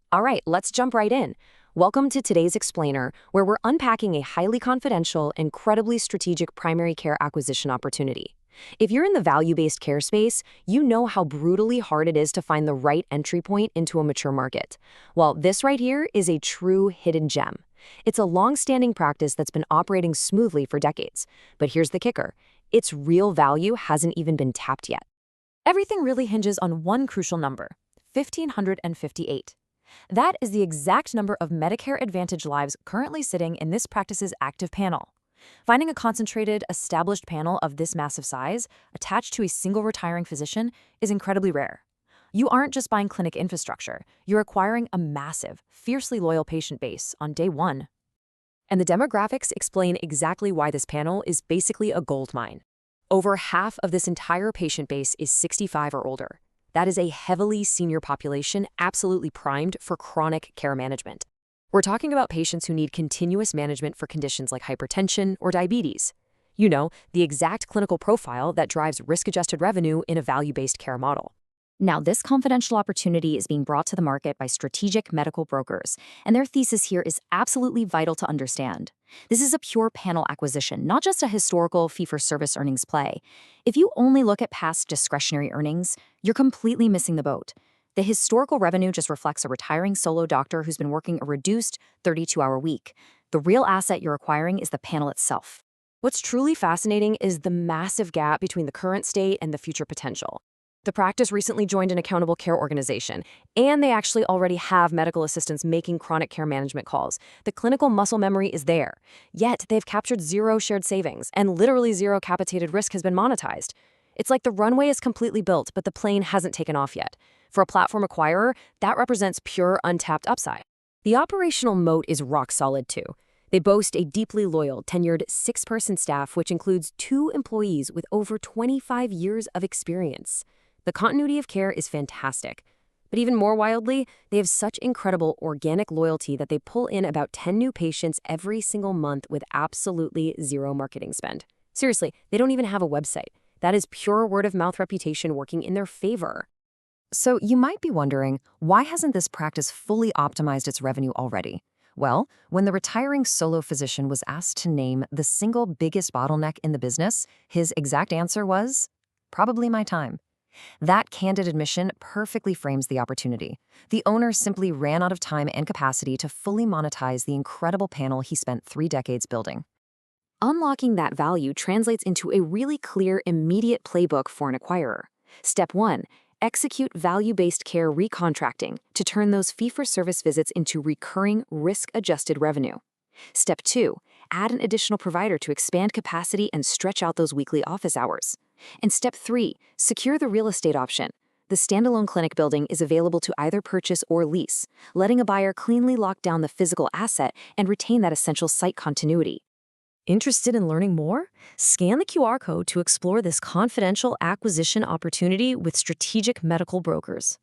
All right, let's jump right in. Welcome to today's Explainer, where we're unpacking a highly confidential, incredibly strategic primary care acquisition opportunity. If you're in the value-based care space, you know how brutally hard it is to find the right entry point into a mature market. Well, this right here is a true hidden gem. It's a long-standing practice that's been operating smoothly for decades. But here's the kicker. Its real value hasn't even been tapped yet. Everything really hinges on one crucial number, 1,558. That is the exact number of Medicare Advantage lives currently sitting in this practice's active panel. Finding a concentrated, established panel of this massive size, attached to a single retiring physician, is incredibly rare. You aren't just buying clinic infrastructure, you're acquiring a massive, fiercely loyal patient base on day one. And the demographics explain exactly why this panel is basically a gold mine. Over half of this entire patient base is 65 or older. That is a heavily senior population absolutely primed for chronic care management. We're talking about patients who need continuous management for conditions like hypertension or diabetes. You know, the exact clinical profile that drives risk-adjusted revenue in a value-based care model. Now, this confidential opportunity is being brought to the market by strategic medical brokers, and their thesis here is absolutely vital to understand. This is a pure panel acquisition, not just a historical fee-for-service earnings play. If you only look at past discretionary earnings, you're completely missing the boat. The historical revenue just reflects a retiring solo doctor who's been working a reduced 32-hour week. The real asset you're acquiring is the panel itself. What's truly fascinating is the massive gap between the current state and the future potential. The practice recently joined an accountable care organization, and they actually already have medical assistants making chronic care management calls. The clinical muscle memory is there. Yet, they've captured zero shared savings, and literally zero capitated risk has been monetized. It's like the runway is completely built, but the plane hasn't taken off yet. For a platform acquirer, that represents pure untapped upside. The operational moat is rock solid, too. They boast a deeply loyal, tenured 6-person staff, which includes 2 employees with over 25 years of experience. The continuity of care is fantastic. But even more wildly, they have such incredible organic loyalty that they pull in about 10 new patients every single month with absolutely zero marketing spend. Seriously, they don't even have a website. That is pure word-of-mouth reputation working in their favor. So you might be wondering, why hasn't this practice fully optimized its revenue already? Well, when the retiring solo physician was asked to name the single biggest bottleneck in the business, his exact answer was, probably my time. That candid admission perfectly frames the opportunity. The owner simply ran out of time and capacity to fully monetize the incredible panel he spent 3 decades building. Unlocking that value translates into a really clear, immediate playbook for an acquirer. Step 1. Execute value-based care recontracting to turn those fee-for-service visits into recurring, risk-adjusted revenue. Step 2. Add an additional provider to expand capacity and stretch out those weekly office hours. And Step 3. Secure the real estate option. The standalone clinic building is available to either purchase or lease, letting a buyer cleanly lock down the physical asset and retain that essential site continuity. Interested in learning more? Scan the QR code to explore this confidential acquisition opportunity with strategic medical brokers.